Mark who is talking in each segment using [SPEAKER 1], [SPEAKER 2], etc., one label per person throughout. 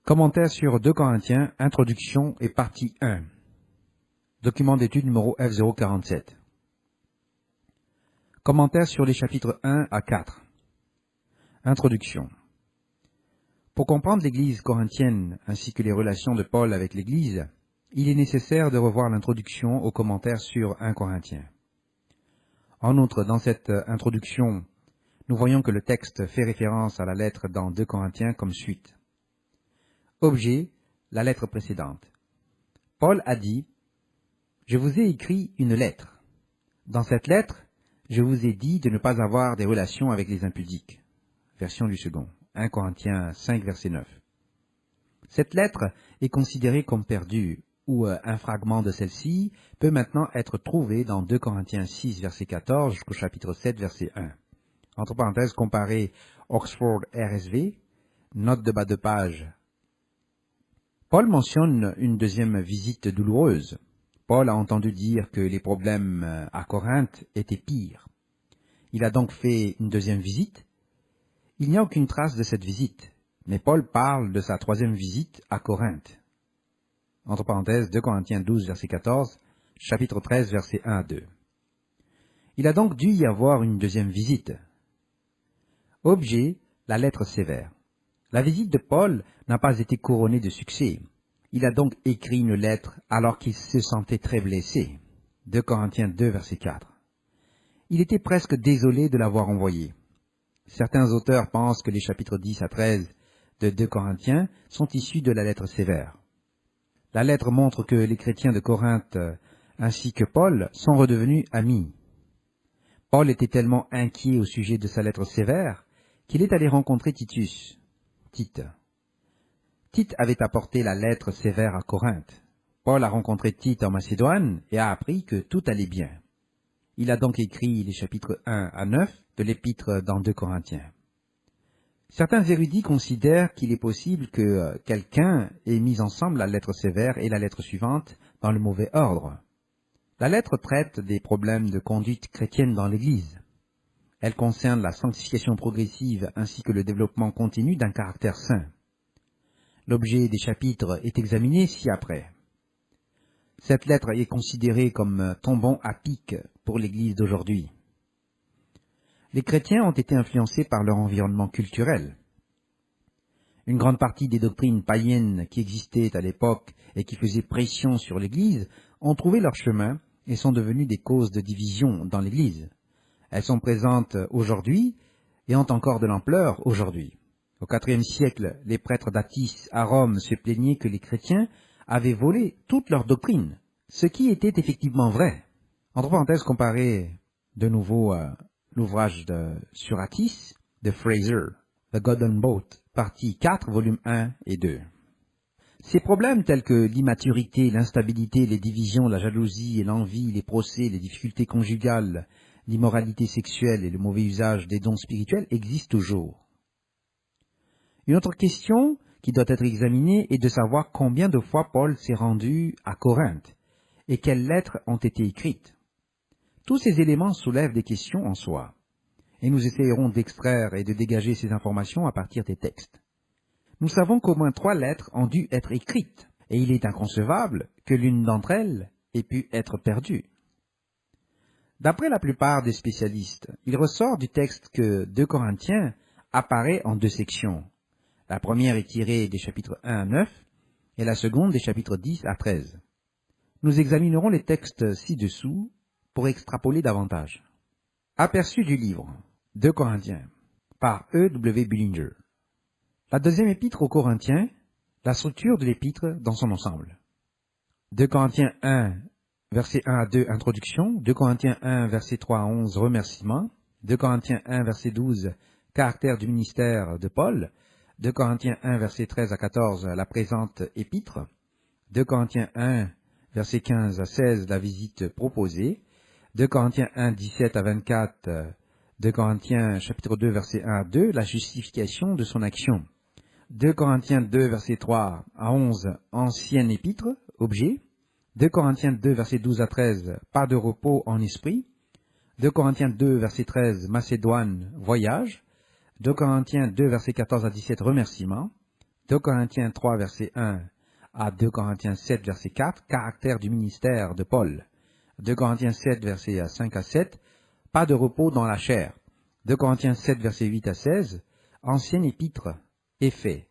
[SPEAKER 1] Commentaire sur 2 Corinthiens, introduction et partie 1. Document d'étude numéro F047. Commentaire sur les chapitres 1 à 4. Introduction. Pour comprendre l'Église corinthienne ainsi que les relations de Paul avec l'Église, il est nécessaire de revoir l'introduction au commentaire sur 1 Corinthiens. En outre, dans cette introduction, nous voyons que le texte fait référence à la lettre dans 2 Corinthiens comme suite. Objet, la lettre précédente. Paul a dit « Je vous ai écrit une lettre. Dans cette lettre, je vous ai dit de ne pas avoir des relations avec les impudiques. » Version du second. 1 Corinthiens 5, verset 9. Cette lettre est considérée comme perdue, ou un fragment de celle-ci peut maintenant être trouvé dans 2 Corinthiens 6, verset 14 jusqu'au chapitre 7, verset 1. Entre parenthèses, comparez Oxford RSV, note de bas de page. Paul mentionne une deuxième visite douloureuse. Paul a entendu dire que les problèmes à Corinthe étaient pires. Il a donc fait une deuxième visite. Il n'y a aucune trace de cette visite, mais Paul parle de sa troisième visite à Corinthe. Entre parenthèses, 2 Corinthiens 12, verset 14, chapitre 13, verset 1 à 2. Il a donc dû y avoir une deuxième visite. Objet, la lettre sévère. La visite de Paul n'a pas été couronnée de succès. Il a donc écrit une lettre alors qu'il se sentait très blessé. 2 Corinthiens 2, verset 4. Il était presque désolé de l'avoir envoyée. Certains auteurs pensent que les chapitres 10 à 13 de 2 Corinthiens sont issus de la lettre sévère. La lettre montre que les chrétiens de Corinthe ainsi que Paul sont redevenus amis. Paul était tellement inquiet au sujet de sa lettre sévère qu'il est allé rencontrer Tite. Tite avait apporté la lettre sévère à Corinthe. Paul a rencontré Tite en Macédoine et a appris que tout allait bien. Il a donc écrit les chapitres 1 à 9 de l'épître dans 2 Corinthiens. Certains érudits considèrent qu'il est possible que quelqu'un ait mis ensemble la lettre sévère et la lettre suivante dans le mauvais ordre. La lettre traite des problèmes de conduite chrétienne dans l'Église. Elle concerne la sanctification progressive ainsi que le développement continu d'un caractère saint. L'objet des chapitres est examiné ci-après. Cette lettre est considérée comme tombant à pic pour l'Église d'aujourd'hui. Les chrétiens ont été influencés par leur environnement culturel. Une grande partie des doctrines païennes qui existaient à l'époque et qui faisaient pression sur l'Église ont trouvé leur chemin et sont devenues des causes de division dans l'Église. Elles sont présentes aujourd'hui et ont encore de l'ampleur aujourd'hui. Au IVe siècle, les prêtres d'Athis à Rome se plaignaient que les chrétiens avaient volé toute leur doctrine, ce qui était effectivement vrai. Entre parenthèses, comparez de nouveau l'ouvrage sur Athis de Fraser, The Golden Boat, partie 4, volume 1 et 2. Ces problèmes tels que l'immaturité, l'instabilité, les divisions, la jalousie et l'envie, les procès, les difficultés conjugales, l'immoralité sexuelle et le mauvais usage des dons spirituels existent toujours. Une autre question qui doit être examinée est de savoir combien de fois Paul s'est rendu à Corinthe et quelles lettres ont été écrites. Tous ces éléments soulèvent des questions en soi, et nous essayerons d'extraire et de dégager ces informations à partir des textes. Nous savons qu'au moins 3 lettres ont dû être écrites, et il est inconcevable que l'une d'entre elles ait pu être perdue. D'après la plupart des spécialistes, il ressort du texte que 2 Corinthiens apparaît en 2 sections. La première est tirée des chapitres 1 à 9 et la seconde des chapitres 10 à 13. Nous examinerons les textes ci-dessous pour extrapoler davantage. Aperçu du livre 2 Corinthiens par E.W. Bullinger. La deuxième épître aux Corinthiens, la structure de l'épître dans son ensemble. 2 Corinthiens 1, verset 1 à 2, introduction. 2 Corinthiens 1, verset 3 à 11, remerciement. 2 Corinthiens 1, verset 12, caractère du ministère de Paul. 2 Corinthiens 1, verset 13 à 14, la présente épître. 2 Corinthiens 1, verset 15 à 16, la visite proposée. 2 Corinthiens 1, 17 à 24, 2 Corinthiens chapitre 2, verset 1 à 2, la justification de son action. 2 Corinthiens 2, verset 3 à 11, ancienne épître, objet. 2 Corinthiens 2, verset 12 à 13, pas de repos en esprit. 2 Corinthiens 2, verset 13, Macédoine, voyage. 2 Corinthiens 2, verset 14 à 17, remerciement. 2 Corinthiens 3, verset 1 à 2 Corinthiens 7, verset 4, caractère du ministère de Paul. 2 Corinthiens 7, verset 5 à 7, pas de repos dans la chair. 2 Corinthiens 7, verset 8 à 16, ancienne épître, effet.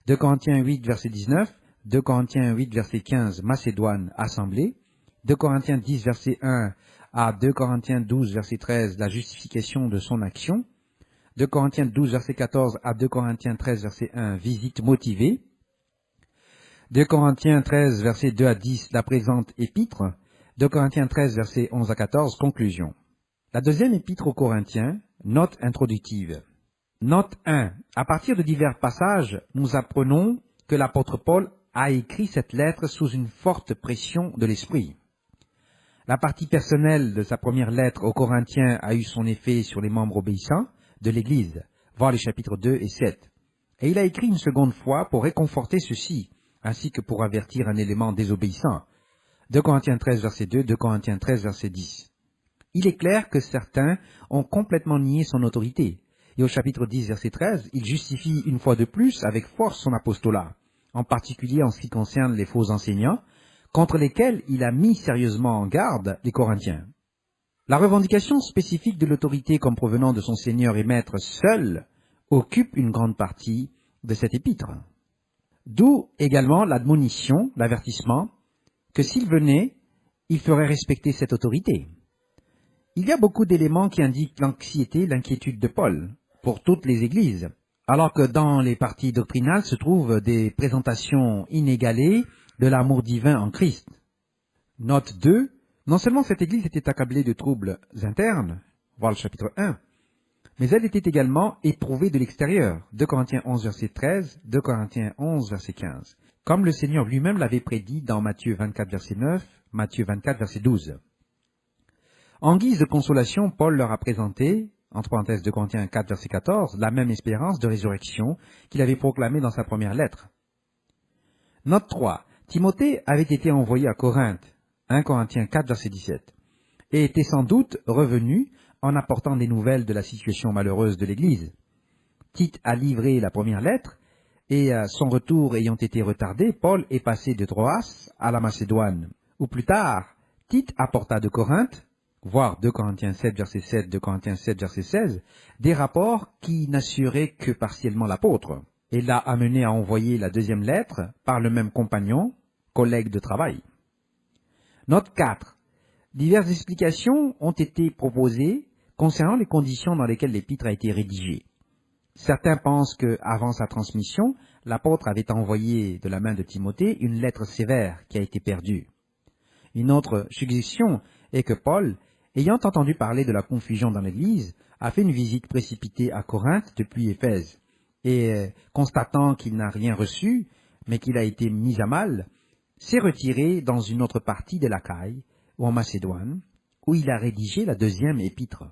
[SPEAKER 1] 2 Corinthiens 8, verset 19, 2 Corinthiens 8, verset 15, Macédoine, assemblée. 2 Corinthiens 10, verset 1 à 2 Corinthiens 12, verset 13, la justification de son action. 2 Corinthiens 12, verset 14 à 2 Corinthiens 13, verset 1, visite motivée. 2 Corinthiens 13, verset 2 à 10, la présente épître. 2 Corinthiens 13, verset 11 à 14, conclusion. La deuxième épître aux Corinthiens, note introductive. Note 1. À partir de divers passages, nous apprenons que l'apôtre Paul a écrit cette lettre sous une forte pression de l'esprit. La partie personnelle de sa première lettre aux Corinthiens a eu son effet sur les membres obéissants de l'Église, voir les chapitres 2 et 7. Et il a écrit une seconde fois pour réconforter ceux-ci, ainsi que pour avertir un élément désobéissant. 2 Corinthiens 13, verset 2, 2 Corinthiens 13, verset 10. Il est clair que certains ont complètement nié son autorité. Et au chapitre 10, verset 13, il justifie une fois de plus avec force son apostolat, en particulier en ce qui concerne les faux enseignants, contre lesquels il a mis sérieusement en garde les Corinthiens. La revendication spécifique de l'autorité comme provenant de son Seigneur et Maître seul occupe une grande partie de cet épître. D'où également l'admonition, l'avertissement, que s'il venait, il ferait respecter cette autorité. Il y a beaucoup d'éléments qui indiquent l'anxiété, l'inquiétude de Paul pour toutes les églises, alors que dans les parties doctrinales se trouvent des présentations inégalées de l'amour divin en Christ. Note 2. Non seulement cette église était accablée de troubles internes, voir le chapitre 1, mais elle était également éprouvée de l'extérieur. 2 Corinthiens 11, verset 13, 2 Corinthiens 11, verset 15. Comme le Seigneur lui-même l'avait prédit dans Matthieu 24, verset 9, Matthieu 24, verset 12. En guise de consolation, Paul leur a présenté, entre parenthèses 2 Corinthiens 4, verset 14, la même espérance de résurrection qu'il avait proclamée dans sa première lettre. Note 3. Timothée avait été envoyé à Corinthe, 1 Corinthiens 4, verset 17, et était sans doute revenu en apportant des nouvelles de la situation malheureuse de l'Église. Tite a livré la première lettre, et son retour ayant été retardé, Paul est passé de Troas à la Macédoine, où plus tard, Tite apporta de Corinthe, voir 2 Corinthiens 7, verset 7, 2 Corinthiens 7, verset 16, des rapports qui n'assuraient que partiellement l'apôtre, et l'a amené à envoyer la deuxième lettre par le même compagnon, collègue de travail. Note 4. Diverses explications ont été proposées concernant les conditions dans lesquelles l'épître a été rédigée. Certains pensent que, avant sa transmission, l'apôtre avait envoyé de la main de Timothée une lettre sévère qui a été perdue. Une autre suggestion est que Paul, ayant entendu parler de la confusion dans l'Église, a fait une visite précipitée à Corinthe depuis Éphèse, et constatant qu'il n'a rien reçu, mais qu'il a été mis à mal, s'est retiré dans une autre partie de l'Achaïe, ou en Macédoine, où il a rédigé la deuxième épître.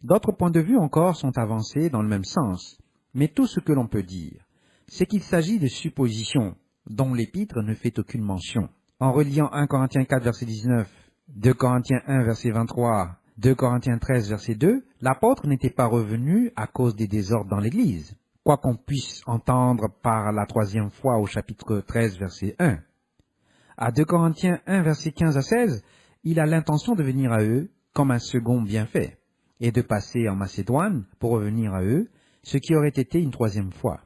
[SPEAKER 1] D'autres points de vue encore sont avancés dans le même sens, mais tout ce que l'on peut dire, c'est qu'il s'agit de suppositions dont l'épître ne fait aucune mention. En reliant 1 Corinthiens 4, verset 19, 2 Corinthiens 1, verset 23, 2 Corinthiens 13, verset 2, l'apôtre n'était pas revenu à cause des désordres dans l'Église, quoi qu'on puisse entendre par la troisième fois au chapitre 13, verset 1. À 2 Corinthiens 1, verset 15 à 16, il a l'intention de venir à eux comme un second bienfait, et de passer en Macédoine pour revenir à eux, ce qui aurait été une troisième fois.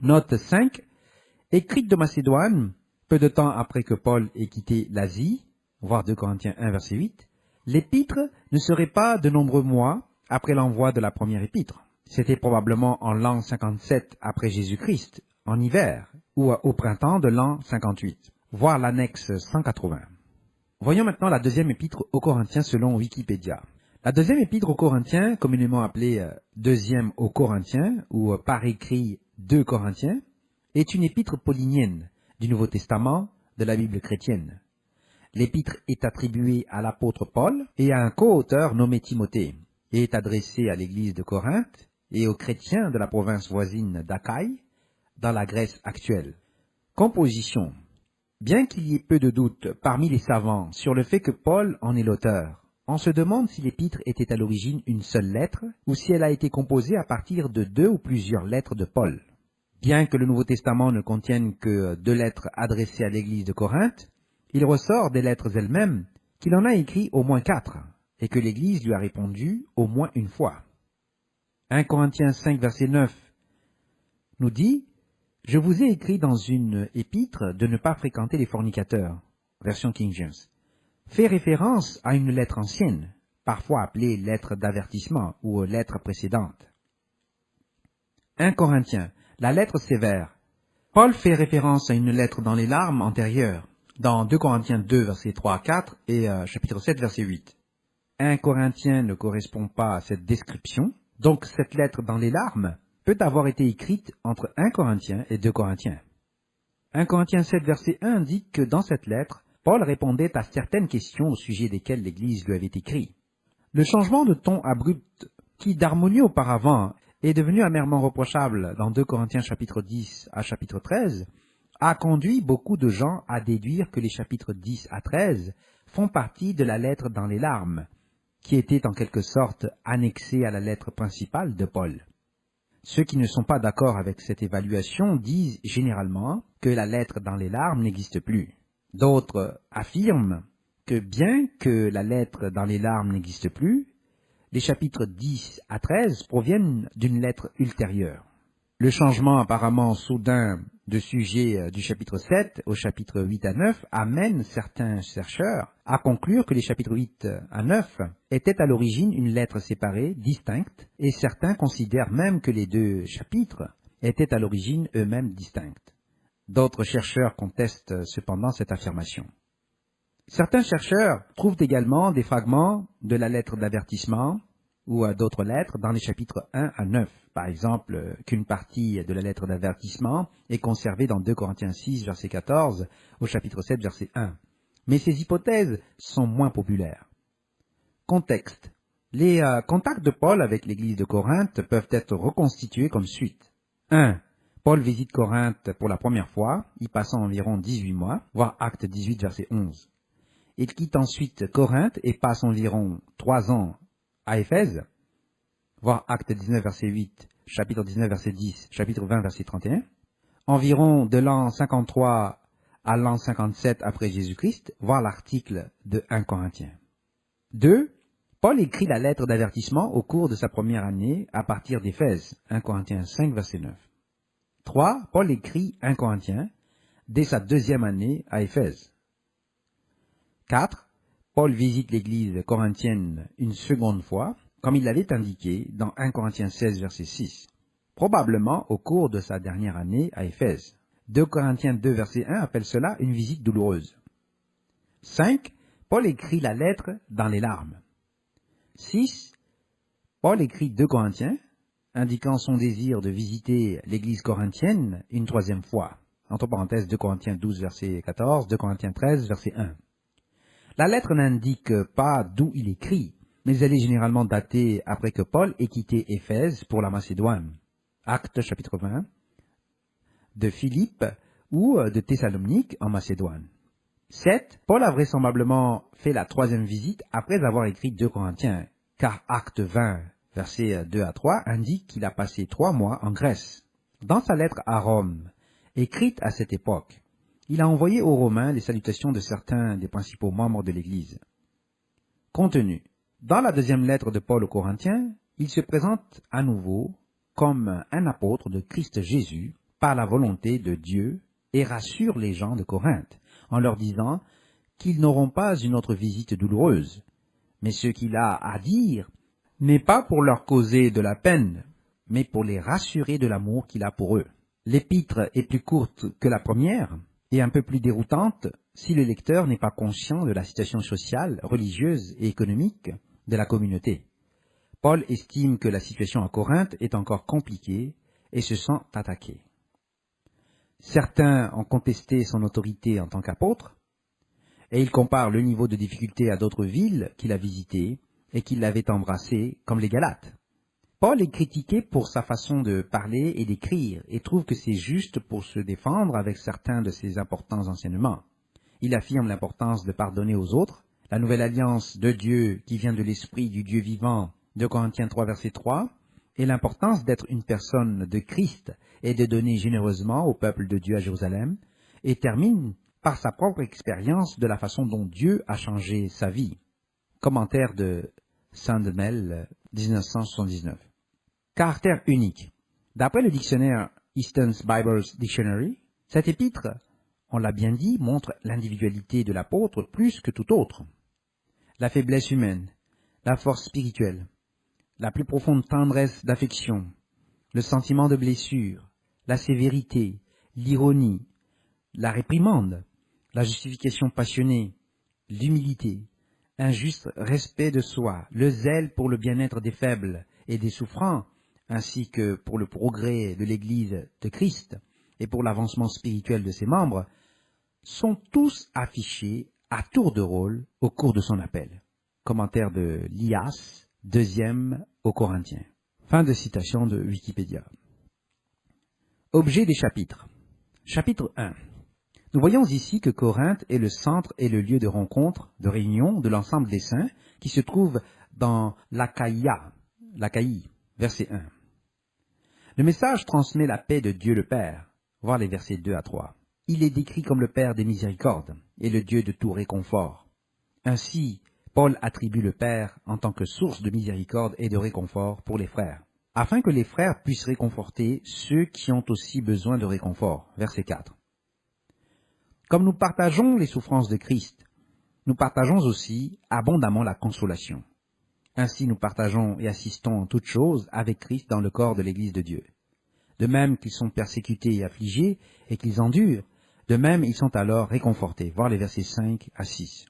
[SPEAKER 1] Note 5. Écrite de Macédoine, peu de temps après que Paul ait quitté l'Asie, voir 2 Corinthiens 1, verset 8, l'épître ne serait pas de nombreux mois après l'envoi de la première épître. C'était probablement en l'an 57 après Jésus-Christ, en hiver, ou au printemps de l'an 58, voir l'annexe 180. Voyons maintenant la deuxième épître aux Corinthiens selon Wikipédia. La deuxième épître aux Corinthiens, communément appelée deuxième aux Corinthiens, ou par écrit 2 Corinthiens, est une épître paulinienne du Nouveau Testament de la Bible chrétienne. L'épître est attribuée à l'apôtre Paul et à un co-auteur nommé Timothée, et est adressée à l'église de Corinthe et aux chrétiens de la province voisine d'Achaïe, dans la Grèce actuelle. Composition. Bien qu'il y ait peu de doute parmi les savants sur le fait que Paul en est l'auteur, on se demande si l'épître était à l'origine une seule lettre ou si elle a été composée à partir de 2 ou plusieurs lettres de Paul. Bien que le Nouveau Testament ne contienne que 2 lettres adressées à l'église de Corinthe, il ressort des lettres elles-mêmes qu'il en a écrit au moins 4 et que l'église lui a répondu au moins une fois. 1 Corinthiens 5, verset 9 nous dit « Je vous ai écrit dans une épître de ne pas fréquenter les fornicateurs » version King James. Fait référence à une lettre ancienne, parfois appelée lettre d'avertissement ou lettre précédente. 1 Corinthiens, la lettre sévère. Paul fait référence à une lettre dans les larmes antérieure, dans 2 Corinthiens 2, versets 3 à 4 et chapitre 7, verset 8. 1 Corinthiens ne correspond pas à cette description, donc cette lettre dans les larmes peut avoir été écrite entre 1 Corinthiens et 2 Corinthiens. 1 Corinthiens 7, verset 1 indique que dans cette lettre, Paul répondait à certaines questions au sujet desquelles l'Église lui avait écrit. Le changement de ton abrupt, qui d'harmonieux auparavant est devenu amèrement reprochable dans 2 Corinthiens chapitre 10 à chapitre 13, a conduit beaucoup de gens à déduire que les chapitres 10 à 13 font partie de la lettre dans les larmes, qui était en quelque sorte annexée à la lettre principale de Paul. Ceux qui ne sont pas d'accord avec cette évaluation disent généralement que la lettre dans les larmes n'existe plus. D'autres affirment que bien que la lettre dans les larmes n'existe plus, les chapitres 10 à 13 proviennent d'une lettre ultérieure. Le changement apparemment soudain de sujet du chapitre 7 au chapitre 8 à 9 amène certains chercheurs à conclure que les chapitres 8 à 9 étaient à l'origine une lettre séparée, distincte, et certains considèrent même que les 2 chapitres étaient à l'origine eux-mêmes distincts. D'autres chercheurs contestent cependant cette affirmation. Certains chercheurs trouvent également des fragments de la lettre d'avertissement ou d'autres lettres dans les chapitres 1 à 9. Par exemple, qu'une partie de la lettre d'avertissement est conservée dans 2 Corinthiens 6, verset 14, au chapitre 7, verset 1. Mais ces hypothèses sont moins populaires. Contexte. Les contacts de Paul avec l'église de Corinthe peuvent être reconstitués comme suite. 1. Paul visite Corinthe pour la première fois, y passant environ 18 mois, voir Acte 18, verset 11. Il quitte ensuite Corinthe et passe environ 3 ans à Éphèse, voir Acte 19, verset 8, chapitre 19, verset 10, chapitre 20, verset 31. Environ de l'an 53 à l'an 57 après Jésus-Christ, voir l'article de 1 Corinthiens. 2. Paul écrit la lettre d'avertissement au cours de sa première année à partir d'Éphèse, 1 Corinthiens 5, verset 9. 3. Paul écrit 1 Corinthiens dès sa 2e année à Éphèse. 4. Paul visite l'église corinthienne une seconde fois, comme il l'avait indiqué dans 1 Corinthiens 16, verset 6, probablement au cours de sa dernière année à Éphèse. 2 Corinthiens 2, verset 1 appelle cela une visite douloureuse. 5. Paul écrit la lettre dans les larmes. 6. Paul écrit 2 Corinthiens, indiquant son désir de visiter l'église corinthienne une 3e fois. Entre parenthèses, 2 Corinthiens 12, verset 14, 2 Corinthiens 13, verset 1. La lettre n'indique pas d'où il écrit, mais elle est généralement datée après que Paul ait quitté Éphèse pour la Macédoine. Acte chapitre 20, de Philippe ou de Thessalonique en Macédoine. 7. Paul a vraisemblablement fait la 3e visite après avoir écrit 2 Corinthiens, car Acte 20, versets 2 à 3, indique qu'il a passé 3 mois en Grèce. Dans sa lettre à Rome, écrite à cette époque, il a envoyé aux Romains les salutations de certains des principaux membres de l'Église. Contenu. Dans la 2e lettre de Paul aux Corinthiens, il se présente à nouveau comme un apôtre de Christ Jésus par la volonté de Dieu et rassure les gens de Corinthe en leur disant qu'ils n'auront pas une autre visite douloureuse. Mais ce qu'il a à dire n'est pas pour leur causer de la peine, mais pour les rassurer de l'amour qu'il a pour eux. L'épître est plus courte que la première, et un peu plus déroutante si le lecteur n'est pas conscient de la situation sociale, religieuse et économique de la communauté. Paul estime que la situation à Corinthe est encore compliquée et se sent attaqué. Certains ont contesté son autorité en tant qu'apôtre, et il compare le niveau de difficulté à d'autres villes qu'il a visitées et qu'il avait embrassées, comme les Galates. Paul est critiqué pour sa façon de parler et d'écrire et trouve que c'est juste pour se défendre avec certains de ses importants enseignements. Il affirme l'importance de pardonner aux autres, la nouvelle alliance de Dieu qui vient de l'esprit du Dieu vivant, 2 Corinthiens 3, verset 3, et l'importance d'être une personne de Christ et de donner généreusement au peuple de Dieu à Jérusalem, et termine par sa propre expérience de la façon dont Dieu a changé sa vie. Commentaire de Sandmel, 1979. Caractère unique. D'après le dictionnaire Easton's Bible Dictionary, cet épître, on l'a bien dit, montre l'individualité de l'apôtre plus que tout autre. La faiblesse humaine, la force spirituelle, la plus profonde tendresse d'affection, le sentiment de blessure, la sévérité, l'ironie, la réprimande, la justification passionnée, l'humilité, un juste respect de soi, le zèle pour le bien-être des faibles et des souffrants, ainsi que pour le progrès de l'Église de Christ et pour l'avancement spirituel de ses membres, sont tous affichés à tour de rôle au cours de son appel. Commentaire de Lias, 2e aux Corinthiens. Fin de citation de Wikipédia. Objet des chapitres. Chapitre 1. Nous voyons ici que Corinthe est le centre et le lieu de rencontre, de réunion de l'ensemble des saints qui se trouvent dans l'Achaïe, verset 1. Le message transmet la paix de Dieu le Père, voir les versets 2 à 3. Il est décrit comme le Père des miséricordes et le Dieu de tout réconfort. Ainsi, Paul attribue le Père en tant que source de miséricorde et de réconfort pour les frères, afin que les frères puissent réconforter ceux qui ont aussi besoin de réconfort. Verset 4. Comme nous partageons les souffrances de Christ, nous partageons aussi abondamment la consolation. Ainsi nous partageons et assistons en toutes choses avec Christ dans le corps de l'Église de Dieu. De même qu'ils sont persécutés et affligés et qu'ils endurent, de même ils sont alors réconfortés. Voir les versets 5 à 6.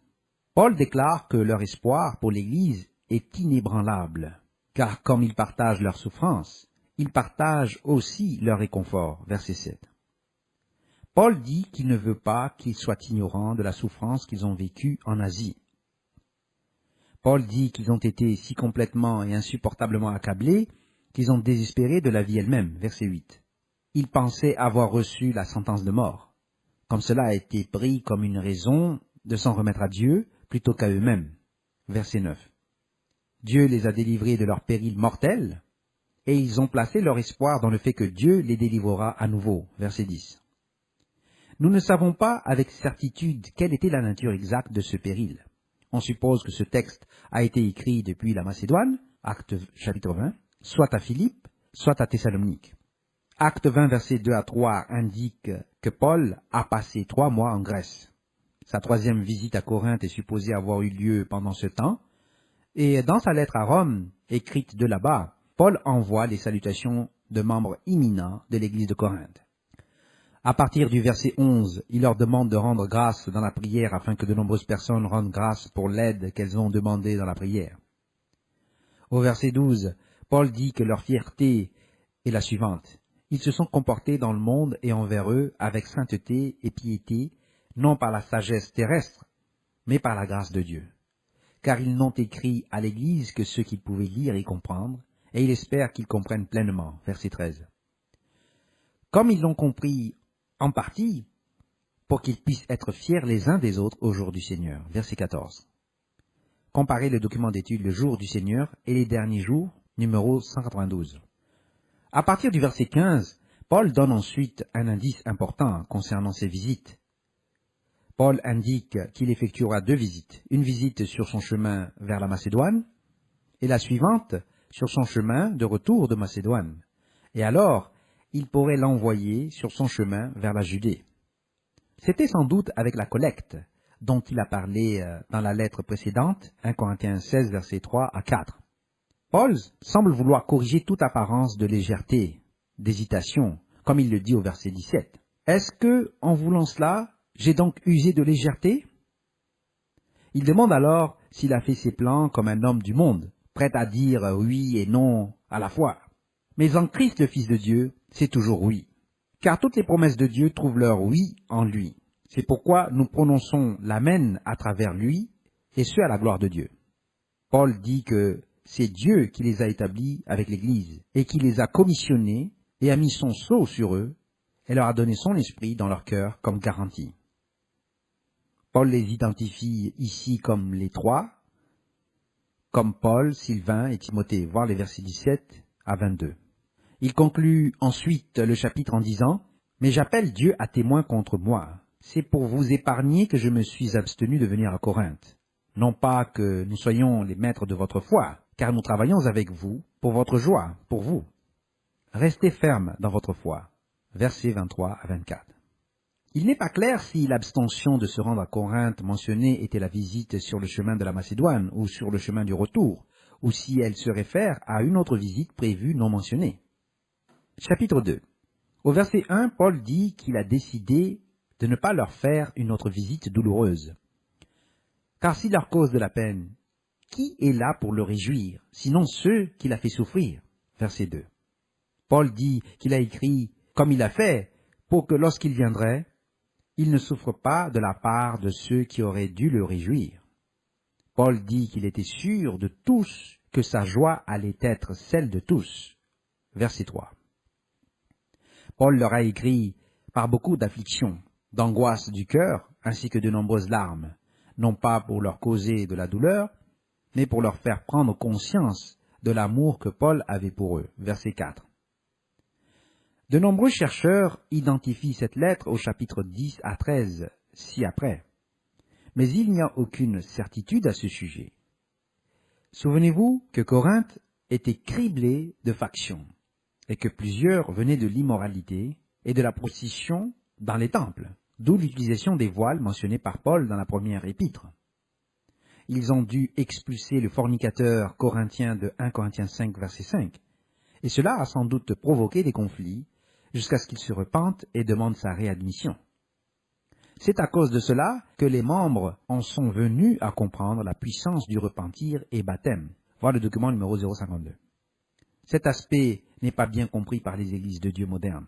[SPEAKER 1] Paul déclare que leur espoir pour l'Église est inébranlable, car comme ils partagent leur souffrance, ils partagent aussi leur réconfort. Verset 7. Paul dit qu'il ne veut pas qu'ils soient ignorants de la souffrance qu'ils ont vécue en Asie. Paul dit qu'ils ont été si complètement et insupportablement accablés qu'ils ont désespéré de la vie elle-même. Verset 8. Ils pensaient avoir reçu la sentence de mort. Comme cela a été pris comme une raison de s'en remettre à Dieu plutôt qu'à eux-mêmes. Verset 9. Dieu les a délivrés de leur péril mortel, et ils ont placé leur espoir dans le fait que Dieu les délivrera à nouveau. Verset 10. Nous ne savons pas avec certitude quelle était la nature exacte de ce péril. On suppose que ce texte a été écrit depuis la Macédoine, Acte chapitre 20, soit à Philippe, soit à Thessalonique. Acte 20, versets 2 à 3 indique que Paul a passé 3 mois en Grèce. Sa 3e visite à Corinthe est supposée avoir eu lieu pendant ce temps, et dans sa lettre à Rome, écrite de là-bas, Paul envoie les salutations de membres imminents de l'Église de Corinthe. À partir du verset 11, il leur demande de rendre grâce dans la prière afin que de nombreuses personnes rendent grâce pour l'aide qu'elles ont demandée dans la prière. Au verset 12, Paul dit que leur fierté est la suivante. Ils se sont comportés dans le monde et envers eux avec sainteté et piété, non par la sagesse terrestre, mais par la grâce de Dieu. Car ils n'ont écrit à l'Église que ce qu'ils pouvaient lire et comprendre, et il espère qu'ils comprennent pleinement. Verset 13. Comme ils l'ont compris en partie, pour qu'ils puissent être fiers les uns des autres au jour du Seigneur. Verset 14. Comparez le document d'étude Le jour du Seigneur et les derniers jours, numéro 192. À partir du verset 15, Paul donne ensuite un indice important concernant ses visites. Paul indique qu'il effectuera 2 visites, une visite sur son chemin vers la Macédoine et la suivante sur son chemin de retour de Macédoine. Et alors, il pourrait l'envoyer sur son chemin vers la Judée. C'était sans doute avec la collecte dont il a parlé dans la lettre précédente, 1 Corinthiens 16, versets 3 à 4. Paul semble vouloir corriger toute apparence de légèreté, d'hésitation, comme il le dit au verset 17. Est-ce que, en voulant cela, j'ai donc usé de légèreté? Il demande alors s'il a fait ses plans comme un homme du monde, prêt à dire oui et non à la fois. Mais en Christ le Fils de Dieu, c'est toujours oui. Car toutes les promesses de Dieu trouvent leur oui en lui. C'est pourquoi nous prononçons l'amen à travers lui, et ce à la gloire de Dieu. Paul dit que c'est Dieu qui les a établis avec l'Église, et qui les a commissionnés, et a mis son sceau sur eux, et leur a donné son esprit dans leur cœur comme garantie. Paul les identifie ici comme les 3, comme Paul, Sylvain et Timothée, voir les versets 17 à 22. Il conclut ensuite le chapitre en disant « Mais j'appelle Dieu à témoin contre moi. C'est pour vous épargner que je me suis abstenu de venir à Corinthe. Non pas que nous soyons les maîtres de votre foi, car nous travaillons avec vous pour votre joie, pour vous. Restez fermes dans votre foi. » Versets 23 à 24. Il n'est pas clair si l'abstention de se rendre à Corinthe mentionnée était la visite sur le chemin de la Macédoine ou sur le chemin du retour, ou si elle se réfère à une autre visite prévue non mentionnée. Chapitre 2. Au verset 1, Paul dit qu'il a décidé de ne pas leur faire une autre visite douloureuse. Car s'il leur cause de la peine, qui est là pour le réjouir, sinon ceux qu'il a fait souffrir? Verset 2. Paul dit qu'il a écrit comme il a fait, pour que lorsqu'il viendrait, il ne souffre pas de la part de ceux qui auraient dû le réjouir. Paul dit qu'il était sûr de tous que sa joie allait être celle de tous. Verset 3. Paul leur a écrit par beaucoup d'afflictions, d'angoisse du cœur, ainsi que de nombreuses larmes, non pas pour leur causer de la douleur, mais pour leur faire prendre conscience de l'amour que Paul avait pour eux. Verset 4. De nombreux chercheurs identifient cette lettre au chapitre 10 à 13, ci-après. Mais il n'y a aucune certitude à ce sujet. Souvenez-vous que Corinthe était criblée de factions, et que plusieurs venaient de l'immoralité et de la prostitution dans les temples, d'où l'utilisation des voiles mentionnée par Paul dans la première épître. Ils ont dû expulser le fornicateur corinthien de 1 Corinthiens 5, verset 5, et cela a sans doute provoqué des conflits, jusqu'à ce qu'il se repente et demande sa réadmission. C'est à cause de cela que les membres en sont venus à comprendre la puissance du repentir et baptême. Voir le document numéro 052. Cet aspect n'est pas bien compris par les églises de Dieu modernes.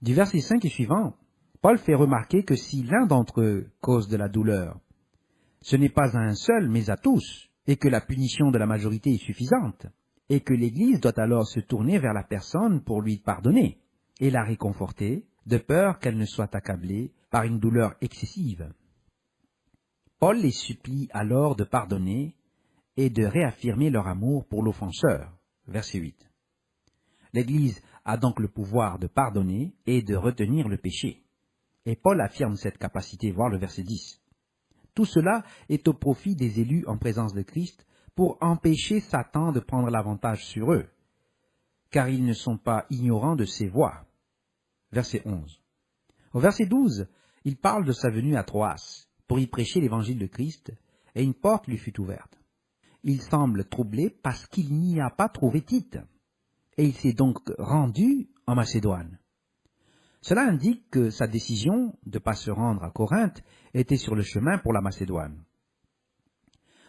[SPEAKER 1] Du verset 5 et suivant, Paul fait remarquer que si l'un d'entre eux cause de la douleur, ce n'est pas à un seul, mais à tous, et que la punition de la majorité est suffisante, et que l'Église doit alors se tourner vers la personne pour lui pardonner, et la réconforter, de peur qu'elle ne soit accablée par une douleur excessive. Paul les supplie alors de pardonner et de réaffirmer leur amour pour l'offenseur. Verset 8. L'Église a donc le pouvoir de pardonner et de retenir le péché. Et Paul affirme cette capacité, voir le verset 10. Tout cela est au profit des élus en présence de Christ pour empêcher Satan de prendre l'avantage sur eux, car ils ne sont pas ignorants de ses voies. Verset 11. Au verset 12, il parle de sa venue à Troas pour y prêcher l'évangile de Christ, et une porte lui fut ouverte. Il semble troublé parce qu'il n'y a pas trouvé Tite, et il s'est donc rendu en Macédoine. Cela indique que sa décision de ne pas se rendre à Corinthe était sur le chemin pour la Macédoine.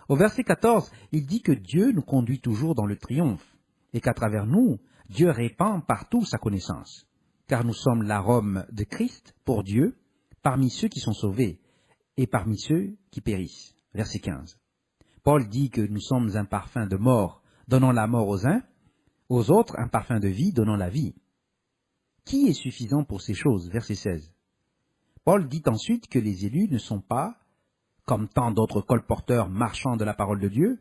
[SPEAKER 1] Au verset 14, il dit que Dieu nous conduit toujours dans le triomphe, et qu'à travers nous, Dieu répand partout sa connaissance. Car nous sommes l'arôme de Christ pour Dieu, parmi ceux qui sont sauvés, et parmi ceux qui périssent. Verset 15. Paul dit que nous sommes un parfum de mort, donnant la mort aux uns, aux autres un parfum de vie, donnant la vie. Qui est suffisant pour ces choses? Verset 16. Paul dit ensuite que les élus ne sont pas, comme tant d'autres colporteurs marchands de la parole de Dieu,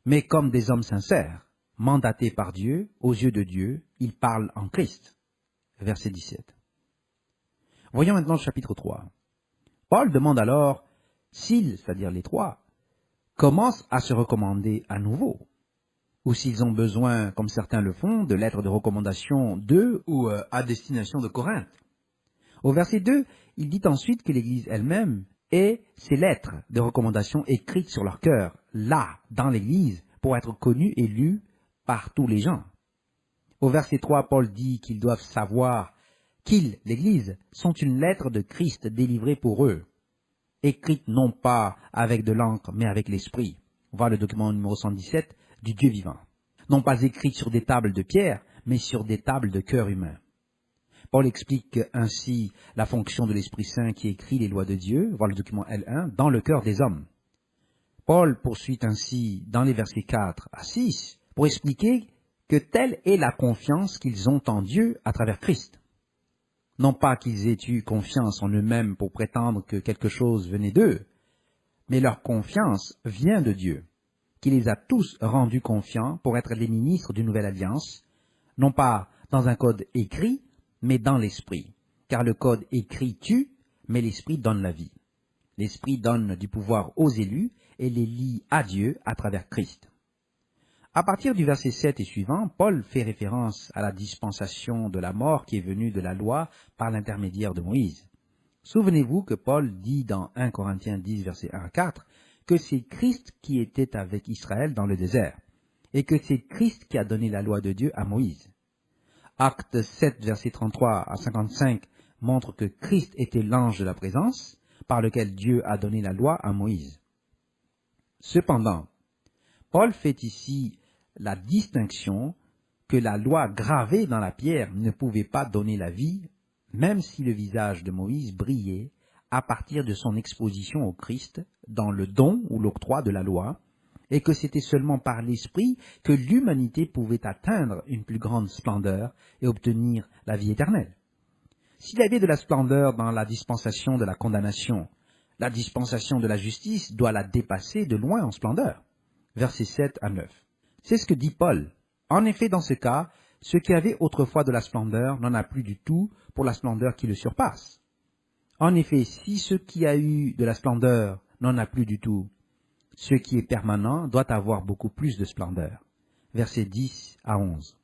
[SPEAKER 1] mais comme des hommes sincères, mandatés par Dieu, aux yeux de Dieu, ils parlent en Christ. Verset 17. Voyons maintenant le chapitre 3. Paul demande alors s'ils, c'est-à-dire les trois, commencent à se recommander à nouveau, ou s'ils ont besoin, comme certains le font, de lettres de recommandation d'eux ou à destination de Corinthe. Au verset 2, il dit ensuite que l'Église elle-même ait ces lettres de recommandation écrites sur leur cœur, là, dans l'Église, pour être connues et lues par tous les gens. Au verset 3, Paul dit qu'ils doivent savoir qu'ils, l'Église, sont une lettre de Christ délivrée pour eux, écrite non pas avec de l'encre, mais avec l'Esprit. Voir le document numéro 117 du Dieu vivant. Non pas écrite sur des tables de pierre, mais sur des tables de cœur humain. Paul explique ainsi la fonction de l'Esprit Saint qui écrit les lois de Dieu, voir le document L1, dans le cœur des hommes. Paul poursuit ainsi dans les versets 4 à 6 pour expliquer que telle est la confiance qu'ils ont en Dieu à travers Christ. Non pas qu'ils aient eu confiance en eux-mêmes pour prétendre que quelque chose venait d'eux, mais leur confiance vient de Dieu, qui les a tous rendus confiants pour être les ministres d'une nouvelle alliance, non pas dans un code écrit, mais dans l'esprit. Car le code écrit tue, mais l'esprit donne la vie. L'esprit donne du pouvoir aux élus et les lie à Dieu à travers Christ. À partir du verset 7 et suivant, Paul fait référence à la dispensation de la mort qui est venue de la loi par l'intermédiaire de Moïse. Souvenez-vous que Paul dit dans 1 Corinthiens 10, verset 1 à 4, que c'est Christ qui était avec Israël dans le désert, et que c'est Christ qui a donné la loi de Dieu à Moïse. Acte 7, verset 33 à 55 montre que Christ était l'ange de la présence, par lequel Dieu a donné la loi à Moïse. Cependant, Paul fait ici la distinction que la loi gravée dans la pierre ne pouvait pas donner la vie, même si le visage de Moïse brillait à partir de son exposition au Christ dans le don ou l'octroi de la loi, et que c'était seulement par l'Esprit que l'humanité pouvait atteindre une plus grande splendeur et obtenir la vie éternelle. S'il y avait de la splendeur dans la dispensation de la condamnation, la dispensation de la justice doit la dépasser de loin en splendeur. Versets 7 à 9. C'est ce que dit Paul. En effet, dans ce cas, ce qui avait autrefois de la splendeur n'en a plus du tout pour la splendeur qui le surpasse. En effet, si ce qui a eu de la splendeur n'en a plus du tout, ce qui est permanent doit avoir beaucoup plus de splendeur. Versets 10 à 11.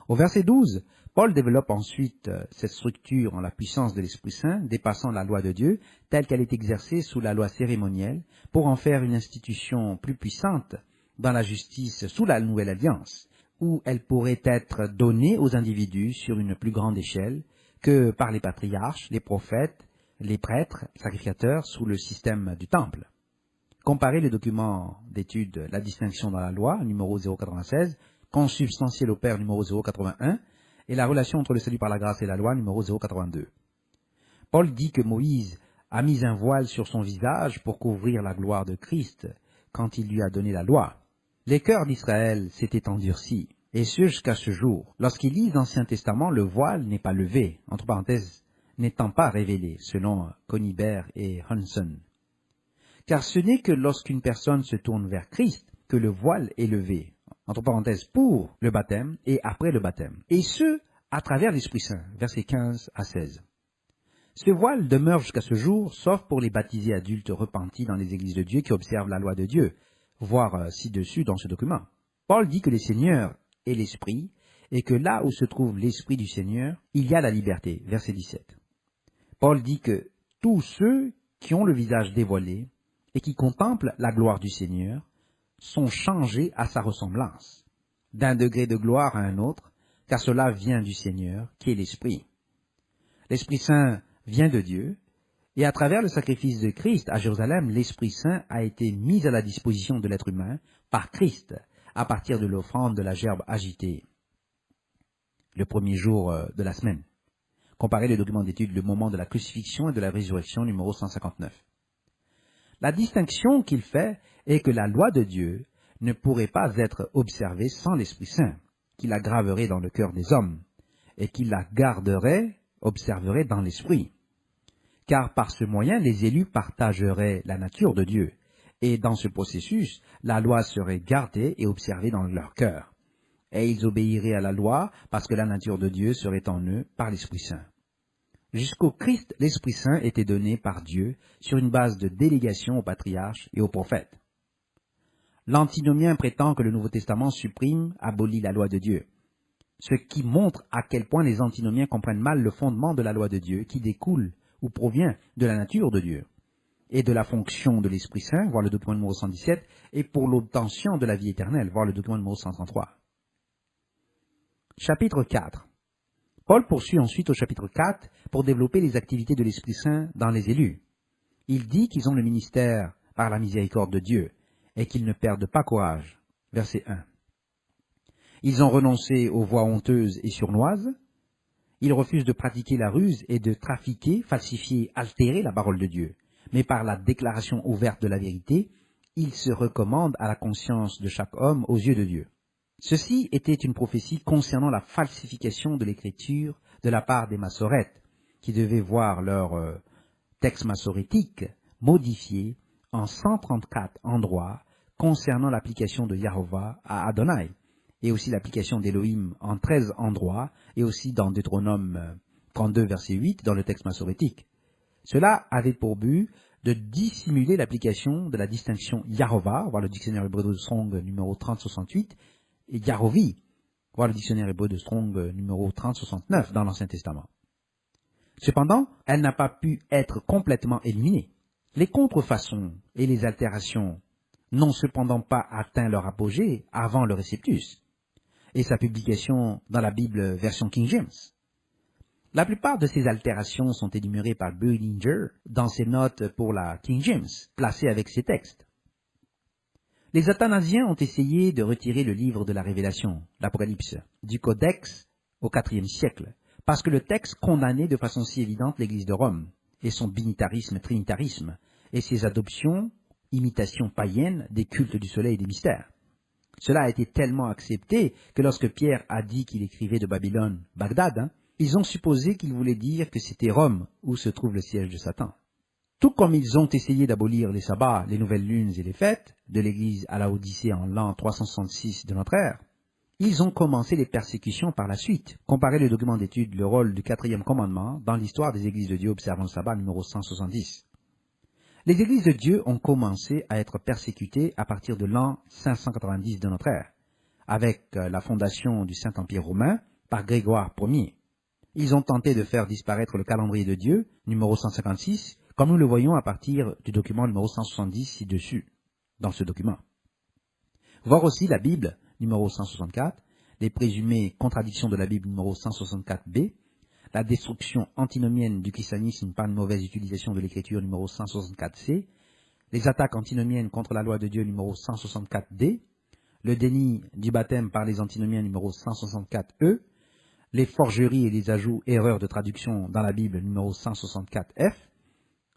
[SPEAKER 1] Au verset 12, Paul développe ensuite cette structure en la puissance de l'Esprit Saint, dépassant la loi de Dieu, telle qu'elle est exercée sous la loi cérémonielle, pour en faire une institution plus puissante dans la justice sous la nouvelle alliance, où elle pourrait être donnée aux individus sur une plus grande échelle que par les patriarches, les prophètes, les prêtres, sacrificateurs sous le système du temple. Comparez le document d'étude La distinction dans la loi, numéro 096, consubstantiel au Père, numéro 081, et la relation entre le salut par la grâce et la loi, numéro 082. Paul dit que Moïse a mis un voile sur son visage pour couvrir la gloire de Christ quand il lui a donné la loi. Les cœurs d'Israël s'étaient endurcis, et ce jusqu'à ce jour. Lorsqu'ils lisent l'Ancien Testament, le voile n'est pas levé, entre parenthèses, n'étant pas révélé, selon Conibert et Hanson. Car ce n'est que lorsqu'une personne se tourne vers Christ que le voile est levé, entre parenthèses, pour le baptême et après le baptême, et ce, à travers l'Esprit Saint, versets 15 à 16. Ce voile demeure jusqu'à ce jour, sauf pour les baptisés adultes repentis dans les églises de Dieu qui observent la loi de Dieu, voir ci-dessus dans ce document. Paul dit que le Seigneur est l'Esprit, et que là où se trouve l'Esprit du Seigneur, il y a la liberté, verset 17. Paul dit que tous ceux qui ont le visage dévoilé et qui contemplent la gloire du Seigneur sont changés à sa ressemblance, d'un degré de gloire à un autre, car cela vient du Seigneur, qui est l'Esprit. L'Esprit Saint vient de Dieu, et à travers le sacrifice de Christ à Jérusalem, l'Esprit Saint a été mis à la disposition de l'être humain par Christ, à partir de l'offrande de la gerbe agitée, le premier jour de la semaine. Comparez le document d'étude Le moment de la crucifixion et de la résurrection, numéro 159. La distinction qu'il fait est que la loi de Dieu ne pourrait pas être observée sans l'Esprit Saint, qui la graverait dans le cœur des hommes, et qui la garderait, observerait dans l'Esprit. Car par ce moyen, les élus partageraient la nature de Dieu, et dans ce processus, la loi serait gardée et observée dans leur cœur. Et ils obéiraient à la loi parce que la nature de Dieu serait en eux par l'Esprit Saint. Jusqu'au Christ, l'Esprit Saint était donné par Dieu sur une base de délégation aux patriarches et aux prophètes. L'antinomien prétend que le Nouveau Testament supprime, abolit la loi de Dieu, ce qui montre à quel point les antinomiens comprennent mal le fondement de la loi de Dieu qui découle ou provient de la nature de Dieu et de la fonction de l'Esprit Saint, voir le document numéro 117, et pour l'obtention de la vie éternelle, voir le document numéro 133. Chapitre 4. Paul poursuit ensuite au chapitre 4 pour développer les activités de l'Esprit Saint dans les élus. Il dit qu'ils ont le ministère par la miséricorde de Dieu et qu'ils ne perdent pas courage. Verset 1. Ils ont renoncé aux voies honteuses et sournoises. Ils refusent de pratiquer la ruse et de trafiquer, falsifier, altérer la parole de Dieu. Mais par la déclaration ouverte de la vérité, ils se recommandent à la conscience de chaque homme aux yeux de Dieu. Ceci était une prophétie concernant la falsification de l'écriture de la part des massorètes, qui devaient voir leur texte massorétique modifié en 134 endroits concernant l'application de Yahovah à Adonai, et aussi l'application d'Élohim en 13 endroits, et aussi dans Deutéronome 32, verset 8, dans le texte massorétique. Cela avait pour but de dissimuler l'application de la distinction Yahovah, voir le dictionnaire hébreu de Strong numéro 3068, et Yahovi, voir le dictionnaire hébreu de Strong numéro 3069 dans l'Ancien Testament. Cependant, elle n'a pas pu être complètement éliminée. Les contrefaçons et les altérations n'ont cependant pas atteint leur apogée avant le Réceptus et sa publication dans la Bible version King James. La plupart de ces altérations sont énumérées par Bullinger dans ses notes pour la King James, placées avec ces textes. Les Athanasiens ont essayé de retirer le livre de la Révélation, l'Apocalypse, du Codex au IVe siècle, parce que le texte condamnait de façon si évidente l'Église de Rome, et son binitarisme, trinitarisme, et ses adoptions, imitations païennes des cultes du soleil et des mystères. Cela a été tellement accepté que lorsque Pierre a dit qu'il écrivait de Babylone, Bagdad, ils ont supposé qu'il voulait dire que c'était Rome où se trouve le siège de Satan. Tout comme ils ont essayé d'abolir les sabbats, les nouvelles lunes et les fêtes de l'Église à la Odyssée en l'an 366 de notre ère, ils ont commencé les persécutions par la suite. Comparez le document d'étude Le rôle du 4e commandement dans l'histoire des Églises de Dieu observant le sabbat numéro 170. Les Églises de Dieu ont commencé à être persécutées à partir de l'an 590 de notre ère, avec la fondation du Saint-Empire romain par Grégoire Ier. Ils ont tenté de faire disparaître le calendrier de Dieu, numéro 156, comme nous le voyons à partir du document numéro 170 ci-dessus, dans ce document. Voir aussi la Bible, numéro 164, les présumées contradictions de la Bible, numéro 164b, la destruction antinomienne du christianisme par une mauvaise utilisation de l'écriture, numéro 164c, les attaques antinomiennes contre la loi de Dieu, numéro 164d, le déni du baptême par les antinomiens, numéro 164e, les forgeries et les ajouts erreurs de traduction dans la Bible, numéro 164f,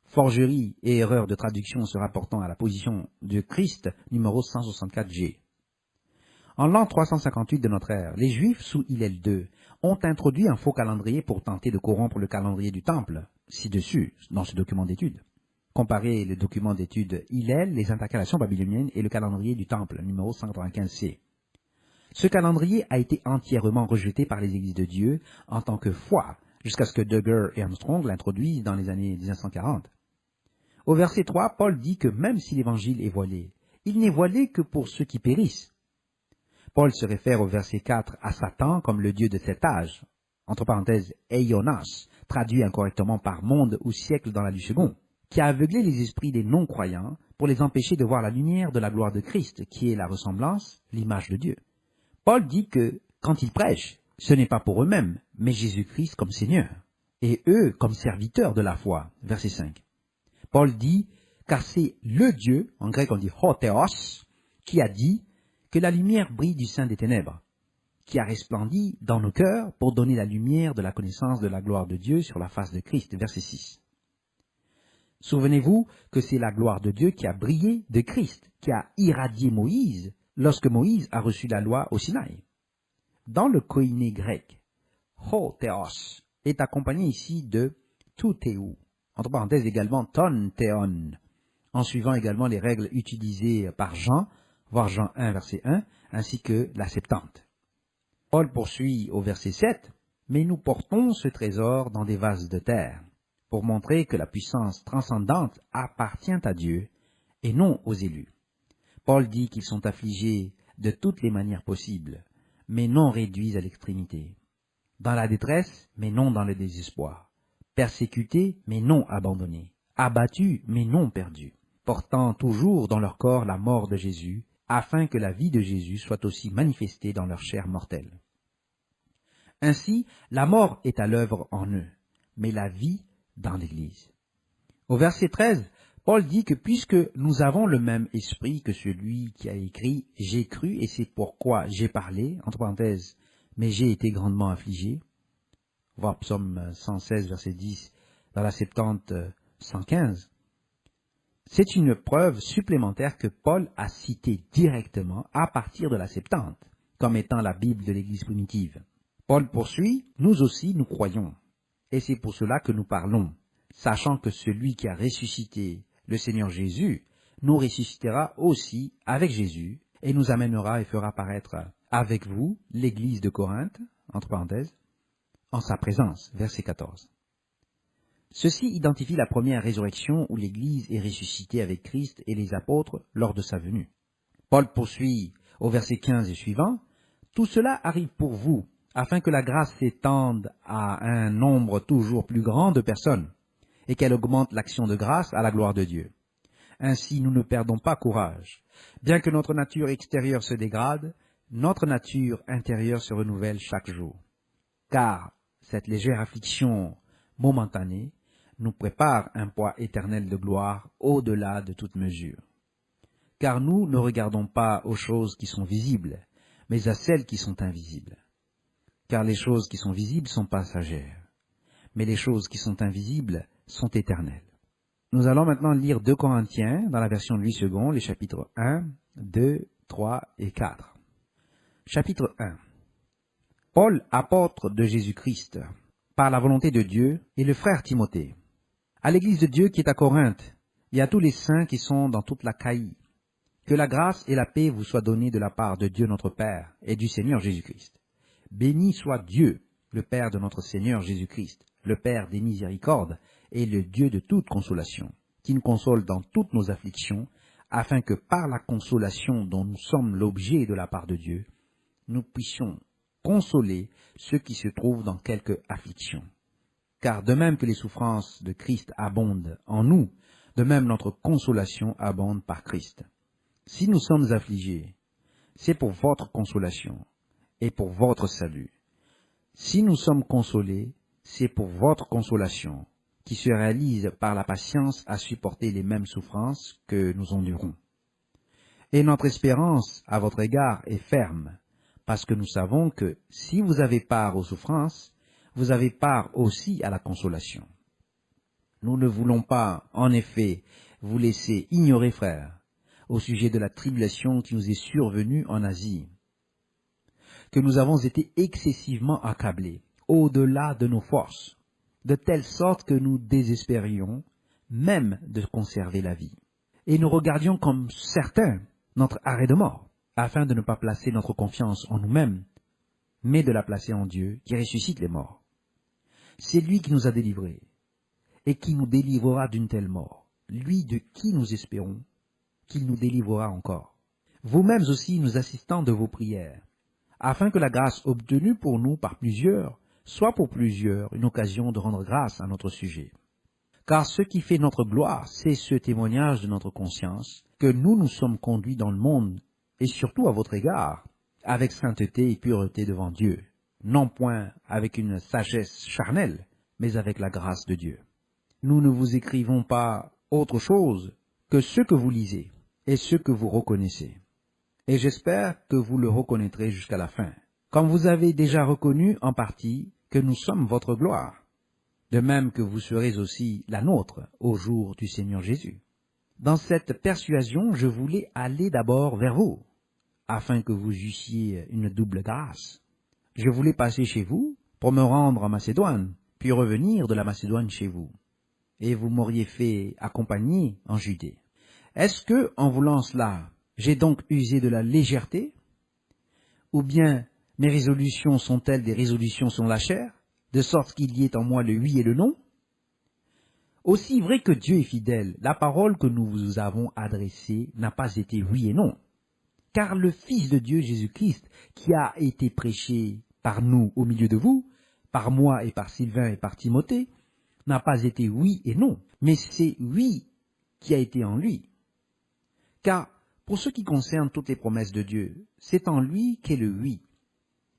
[SPEAKER 1] forgeries et erreurs de traduction se rapportant à la position de Christ, numéro 164g. En l'an 358 de notre ère, les Juifs sous Hillel II ont introduit un faux calendrier pour tenter de corrompre le calendrier du Temple, ci-dessus, dans ce document d'étude. Comparez le document d'étude Hillel, les intercalations babyloniennes et le calendrier du Temple, numéro 195c. Ce calendrier a été entièrement rejeté par les Églises de Dieu en tant que foi, jusqu'à ce que Duggar et Armstrong l'introduisent dans les années 1940. Au verset 3, Paul dit que même si l'Évangile est voilé, il n'est voilé que pour ceux qui périssent. Paul se réfère au verset 4 à Satan comme le Dieu de cet âge, entre parenthèses, Eionas, traduit incorrectement par monde ou siècle dans la du second, qui a aveuglé les esprits des non-croyants pour les empêcher de voir la lumière de la gloire de Christ, qui est la ressemblance, l'image de Dieu. Paul dit que, quand ils prêchent, ce n'est pas pour eux-mêmes, mais Jésus-Christ comme Seigneur, et eux comme serviteurs de la foi. Verset 5. Paul dit, car c'est le Dieu, en grec on dit Hotheos, qui a dit que la lumière brille du sein des ténèbres, qui a resplendi dans nos cœurs pour donner la lumière de la connaissance de la gloire de Dieu sur la face de Christ. Verset 6. Souvenez-vous que c'est la gloire de Dieu qui a brillé de Christ, qui a irradié Moïse, lorsque Moïse a reçu la loi au Sinaï. Dans le koiné grec, ho theos est accompagné ici de tout théou, entre parenthèses également ton théon, en suivant également les règles utilisées par Jean, voir Jean 1 verset 1, ainsi que la Septante. Paul poursuit au verset 7, mais nous portons ce trésor dans des vases de terre, pour montrer que la puissance transcendante appartient à Dieu et non aux élus. Paul dit qu'ils sont affligés de toutes les manières possibles, mais non réduits à l'extrémité. Dans la détresse, mais non dans le désespoir. Persécutés, mais non abandonnés. Abattus, mais non perdus. Portant toujours dans leur corps la mort de Jésus, afin que la vie de Jésus soit aussi manifestée dans leur chair mortelle. Ainsi, la mort est à l'œuvre en eux, mais la vie dans l'Église. Au verset 13, Paul dit que puisque nous avons le même esprit que celui qui a écrit « J'ai cru et c'est pourquoi j'ai parlé », entre parenthèses, « mais j'ai été grandement affligé », voir psaume 116, verset 10, dans la Septante 115, c'est une preuve supplémentaire que Paul a citée directement à partir de la Septante, comme étant la Bible de l'Église primitive. Paul poursuit, « Nous aussi, nous croyons, et c'est pour cela que nous parlons, sachant que celui qui a ressuscité le Seigneur Jésus nous ressuscitera aussi avec Jésus et nous amènera et fera paraître avec vous l'église de Corinthe, entre parenthèses, en sa présence. Verset 14. Ceci identifie la première résurrection où l'Église est ressuscitée avec Christ et les apôtres lors de sa venue. Paul poursuit au verset 15 et suivant, « Tout cela arrive pour vous, afin que la grâce s'étende à un nombre toujours plus grand de personnes, et qu'elle augmente l'action de grâce à la gloire de Dieu. Ainsi nous ne perdons pas courage. Bien que notre nature extérieure se dégrade, notre nature intérieure se renouvelle chaque jour. Car cette légère affliction momentanée nous prépare un poids éternel de gloire au-delà de toute mesure. Car nous ne regardons pas aux choses qui sont visibles, mais à celles qui sont invisibles. Car les choses qui sont visibles sont passagères, mais les choses qui sont invisibles sont éternelles. » Nous allons maintenant lire 2 Corinthiens dans la version Louis II, les chapitres 1, 2, 3 et 4. Chapitre 1. Paul, apôtre de Jésus-Christ, par la volonté de Dieu, et le frère Timothée, à l'église de Dieu qui est à Corinthe, et à tous les saints qui sont dans toute l'Achaïe, que la grâce et la paix vous soient données de la part de Dieu notre Père et du Seigneur Jésus-Christ. Béni soit Dieu, le Père de notre Seigneur Jésus-Christ, le Père des miséricordes et le Dieu de toute consolation, qui nous console dans toutes nos afflictions, afin que par la consolation dont nous sommes l'objet de la part de Dieu, nous puissions consoler ceux qui se trouvent dans quelque affliction. Car de même que les souffrances de Christ abondent en nous, de même notre consolation abonde par Christ. Si nous sommes affligés, c'est pour votre consolation et pour votre salut. Si nous sommes consolés, c'est pour votre consolation, qui se réalise par la patience à supporter les mêmes souffrances que nous endurons. Et notre espérance à votre égard est ferme, parce que nous savons que si vous avez part aux souffrances, vous avez part aussi à la consolation. Nous ne voulons pas, en effet, vous laisser ignorer, frères, au sujet de la tribulation qui nous est survenue en Asie, que nous avons été excessivement accablés, au-delà de nos forces, de telle sorte que nous désespérions même de conserver la vie. Et nous regardions comme certain notre arrêt de mort, afin de ne pas placer notre confiance en nous-mêmes, mais de la placer en Dieu qui ressuscite les morts. C'est lui qui nous a délivrés, et qui nous délivrera d'une telle mort, lui de qui nous espérons qu'il nous délivrera encore. Vous-mêmes aussi nous assistants de vos prières, afin que la grâce obtenue pour nous par plusieurs soit pour plusieurs une occasion de rendre grâce à notre sujet. Car ce qui fait notre gloire, c'est ce témoignage de notre conscience, que nous sommes conduits dans le monde, et surtout à votre égard, avec sainteté et pureté devant Dieu, non point avec une sagesse charnelle, mais avec la grâce de Dieu. Nous ne vous écrivons pas autre chose que ce que vous lisez et ce que vous reconnaissez. Et j'espère que vous le reconnaîtrez jusqu'à la fin, comme vous avez déjà reconnu en partie que nous sommes votre gloire, de même que vous serez aussi la nôtre au jour du Seigneur Jésus. Dans cette persuasion, je voulais aller d'abord vers vous, afin que vous eussiez une double grâce. Je voulais passer chez vous pour me rendre en Macédoine, puis revenir de la Macédoine chez vous, et vous m'auriez fait accompagner en Judée. Est-ce que, en voulant cela, j'ai donc usé de la légèreté? Ou bien mes résolutions sont-elles des résolutions selon la chair, de sorte qu'il y ait en moi le oui et le non? Aussi vrai que Dieu est fidèle, la parole que nous vous avons adressée n'a pas été oui et non. Car le Fils de Dieu Jésus-Christ, qui a été prêché par nous au milieu de vous, par moi et par Sylvain et par Timothée, n'a pas été oui et non, mais c'est oui qui a été en lui. Car pour ce qui concerne toutes les promesses de Dieu, c'est en lui qu'est le oui.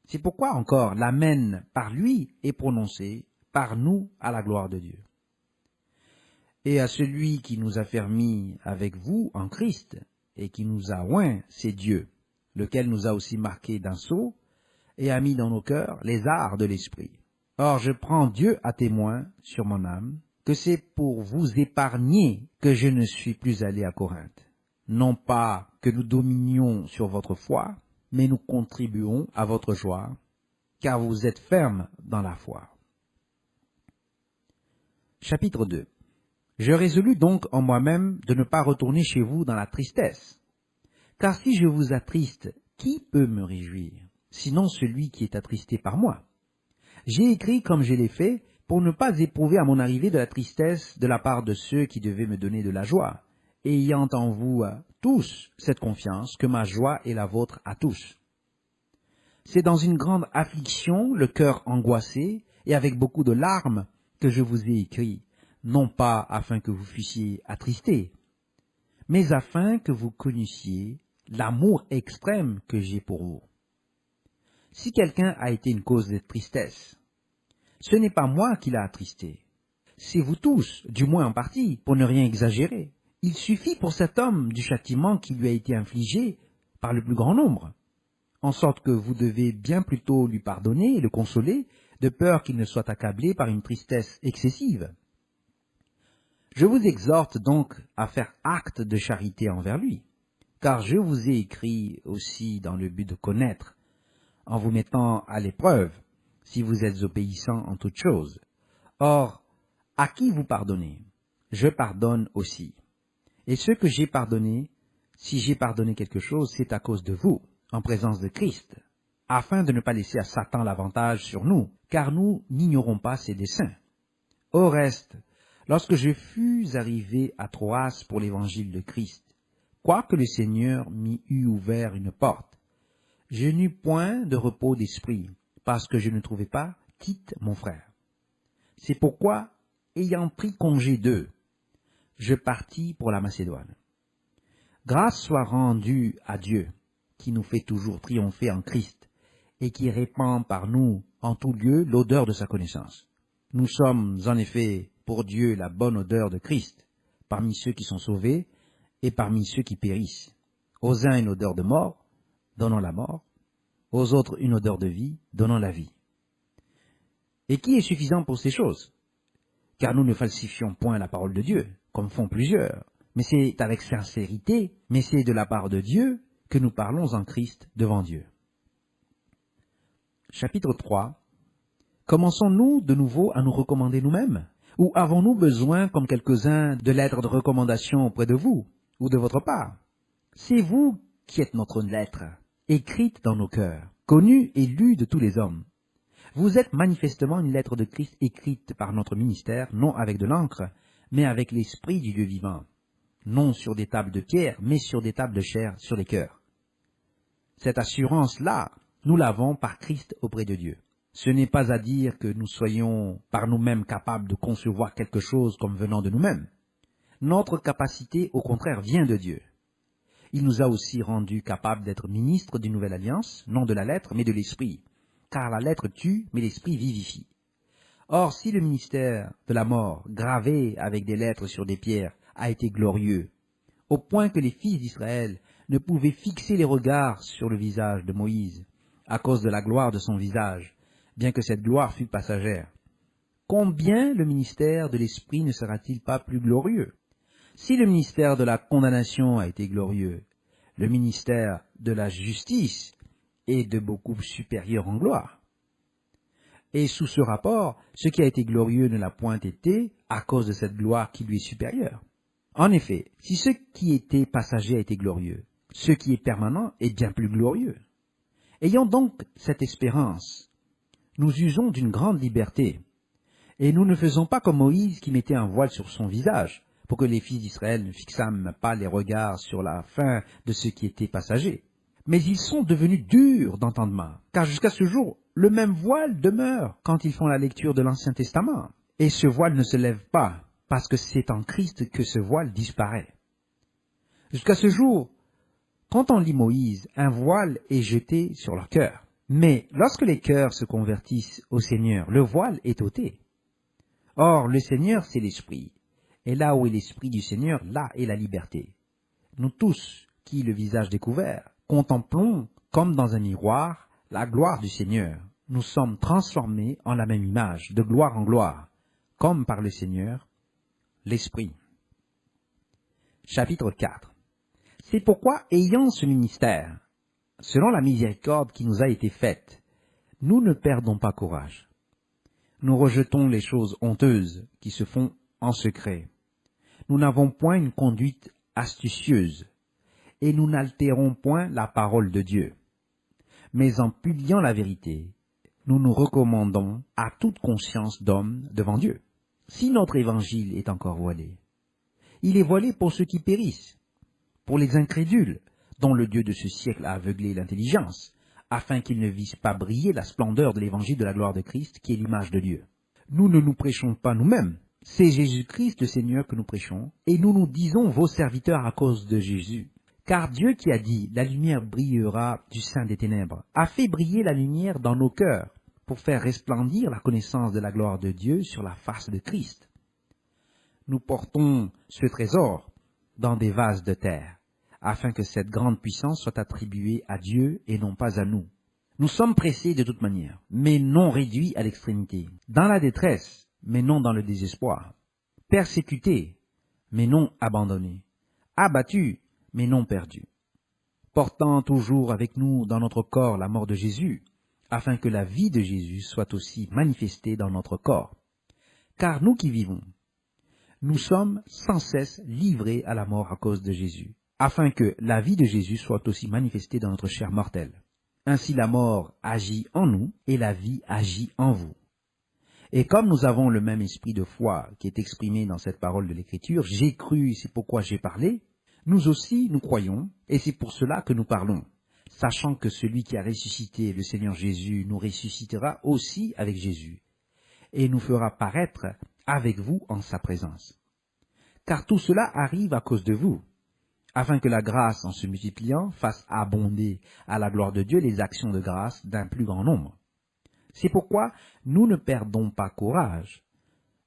[SPEAKER 1] C'est pourquoi encore l'amen par lui est prononcé par nous à la gloire de Dieu. Et à celui qui nous a fermis avec vous en Christ et qui nous a oints, c'est Dieu, lequel nous a aussi marqués d'un sceau et a mis dans nos cœurs les arts de l'esprit. Or je prends Dieu à témoin sur mon âme que c'est pour vous épargner que je ne suis plus allé à Corinthe. Non pas que nous dominions sur votre foi, mais nous contribuons à votre joie, car vous êtes fermes dans la foi. Chapitre 2. Je résolus donc en moi-même de ne pas retourner chez vous dans la tristesse. Car si je vous attriste, qui peut me réjouir, sinon celui qui est attristé par moi? J'ai écrit comme je l'ai fait, pour ne pas éprouver à mon arrivée de la tristesse de la part de ceux qui devaient me donner de la joie, ayant en vous tous cette confiance que ma joie est la vôtre à tous. C'est dans une grande affliction, le cœur angoissé, et avec beaucoup de larmes, que je vous ai écrit, non pas afin que vous fussiez attristés, mais afin que vous connaissiez l'amour extrême que j'ai pour vous. Si quelqu'un a été une cause de tristesse, ce n'est pas moi qui l'a attristé, c'est vous tous, du moins en partie, pour ne rien exagérer. Il suffit pour cet homme du châtiment qui lui a été infligé par le plus grand nombre, en sorte que vous devez bien plutôt lui pardonner et le consoler, de peur qu'il ne soit accablé par une tristesse excessive. Je vous exhorte donc à faire acte de charité envers lui, car je vous ai écrit aussi dans le but de connaître, en vous mettant à l'épreuve, si vous êtes obéissants en toutes choses. Or, à qui vous pardonnez, je pardonne aussi. Et ce que j'ai pardonné, si j'ai pardonné quelque chose, c'est à cause de vous, en présence de Christ, afin de ne pas laisser à Satan l'avantage sur nous, car nous n'ignorons pas ses desseins. Au reste, lorsque je fus arrivé à Troas pour l'évangile de Christ, quoique le Seigneur m'y eût ouvert une porte, je n'eus point de repos d'esprit, parce que je ne trouvais pas Tite mon frère. C'est pourquoi, ayant pris congé d'eux, je partis pour la Macédoine. Grâce soit rendue à Dieu, qui nous fait toujours triompher en Christ, et qui répand par nous en tout lieu l'odeur de sa connaissance. Nous sommes en effet pour Dieu la bonne odeur de Christ, parmi ceux qui sont sauvés et parmi ceux qui périssent. Aux uns une odeur de mort, donnant la mort, aux autres une odeur de vie, donnant la vie. Et qui est suffisant pour ces choses? Car nous ne falsifions point la parole de Dieu, comme font plusieurs, mais c'est avec sincérité, mais c'est de la part de Dieu que nous parlons en Christ devant Dieu. Chapitre 3. Commençons-nous de nouveau à nous recommander nous-mêmes? Ou avons-nous besoin, comme quelques-uns, de lettres de recommandation auprès de vous, ou de votre part? C'est vous qui êtes notre lettre, écrite dans nos cœurs, connue et lue de tous les hommes. Vous êtes manifestement une lettre de Christ écrite par notre ministère, non avec de l'encre, mais avec l'Esprit du Dieu vivant, non sur des tables de pierre, mais sur des tables de chair, sur les cœurs. Cette assurance-là, nous l'avons par Christ auprès de Dieu. Ce n'est pas à dire que nous soyons par nous-mêmes capables de concevoir quelque chose comme venant de nous-mêmes. Notre capacité, au contraire, vient de Dieu. Il nous a aussi rendus capables d'être ministres d'une nouvelle alliance, non de la lettre, mais de l'esprit. Car la lettre tue, mais l'esprit vivifie. Or, si le ministère de la mort, gravé avec des lettres sur des pierres, a été glorieux, au point que les fils d'Israël ne pouvaient fixer les regards sur le visage de Moïse, à cause de la gloire de son visage, bien que cette gloire fût passagère, combien le ministère de l'esprit ne sera-t-il pas plus glorieux? Si le ministère de la condamnation a été glorieux, le ministère de la justice est de beaucoup supérieur en gloire. Et sous ce rapport, ce qui a été glorieux ne l'a point été à cause de cette gloire qui lui est supérieure. En effet, si ce qui était passager a été glorieux, ce qui est permanent est bien plus glorieux. Ayant donc cette espérance, nous usons d'une grande liberté, et nous ne faisons pas comme Moïse qui mettait un voile sur son visage, pour que les fils d'Israël ne fixâment pas les regards sur la fin de ce qui était passager. Mais ils sont devenus durs d'entendement, car jusqu'à ce jour, le même voile demeure quand ils font la lecture de l'Ancien Testament. Et ce voile ne se lève pas, parce que c'est en Christ que ce voile disparaît. Jusqu'à ce jour, quand on lit Moïse, un voile est jeté sur leur cœur. Mais lorsque les cœurs se convertissent au Seigneur, le voile est ôté. Or, le Seigneur, c'est l'Esprit. Et là où est l'Esprit du Seigneur, là est la liberté. Nous tous, qui, le visage découvert, contemplons, comme dans un miroir, la gloire du Seigneur. Nous sommes transformés en la même image, de gloire en gloire, comme par le Seigneur, l'Esprit. Chapitre 4. C'est pourquoi, ayant ce ministère, selon la miséricorde qui nous a été faite, nous ne perdons pas courage. Nous rejetons les choses honteuses qui se font en secret, Nous n'avons point une conduite astucieuse, et nous n'altérons point la parole de Dieu. Mais en publiant la vérité, nous nous recommandons à toute conscience d'homme devant Dieu. Si notre évangile est encore voilé, il est voilé pour ceux qui périssent, pour les incrédules, dont le Dieu de ce siècle a aveuglé l'intelligence, afin qu'ils ne vissent pas briller la splendeur de l'évangile de la gloire de Christ, qui est l'image de Dieu. Nous ne nous prêchons pas nous-mêmes, c'est Jésus-Christ le Seigneur que nous prêchons, et nous nous disons vos serviteurs à cause de Jésus. Car Dieu qui a dit « La lumière brillera du sein des ténèbres » a fait briller la lumière dans nos cœurs, pour faire resplendir la connaissance de la gloire de Dieu sur la face de Christ. Nous portons ce trésor dans des vases de terre, afin que cette grande puissance soit attribuée à Dieu et non pas à nous. Nous sommes pressés de toute manière, mais non réduits à l'extrémité, dans la détresse, mais non dans le désespoir, persécutés, mais non abandonnés, abattus, mais non perdus, portant toujours avec nous dans notre corps la mort de Jésus, afin que la vie de Jésus soit aussi manifestée dans notre corps. Car nous qui vivons, nous sommes sans cesse livrés à la mort à cause de Jésus, afin que la vie de Jésus soit aussi manifestée dans notre chair mortelle. Ainsi la mort agit en nous et la vie agit en vous. Et comme nous avons le même esprit de foi qui est exprimé dans cette parole de l'Écriture, j'ai cru, c'est pourquoi j'ai parlé, nous aussi nous croyons, et c'est pour cela que nous parlons, sachant que celui qui a ressuscité le Seigneur Jésus nous ressuscitera aussi avec Jésus, et nous fera paraître avec vous en sa présence. Car tout cela arrive à cause de vous, afin que la grâce, en se multipliant, fasse abonder à la gloire de Dieu les actions de grâce d'un plus grand nombre. C'est pourquoi nous ne perdons pas courage.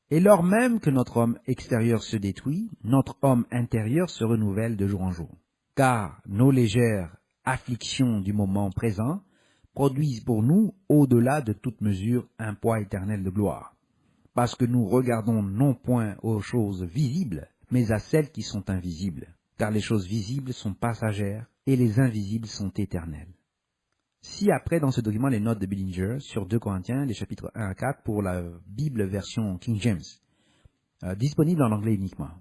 [SPEAKER 1] Et lors même que notre homme extérieur se détruit, notre homme intérieur se renouvelle de jour en jour. Car nos légères afflictions du moment présent produisent pour nous, au-delà de toute mesure, un poids éternel de gloire. Parce que nous regardons non point aux choses visibles, mais à celles qui sont invisibles. Car les choses visibles sont passagères et les invisibles sont éternelles. Si après dans ce document les notes de Billinger sur 2 Corinthiens, les chapitres 1 à 4 pour la Bible version King James, disponible en anglais uniquement.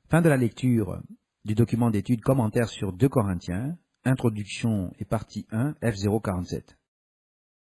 [SPEAKER 1] Fin de la lecture du document d'études commentaires sur 2 Corinthiens, introduction et partie 1, F047.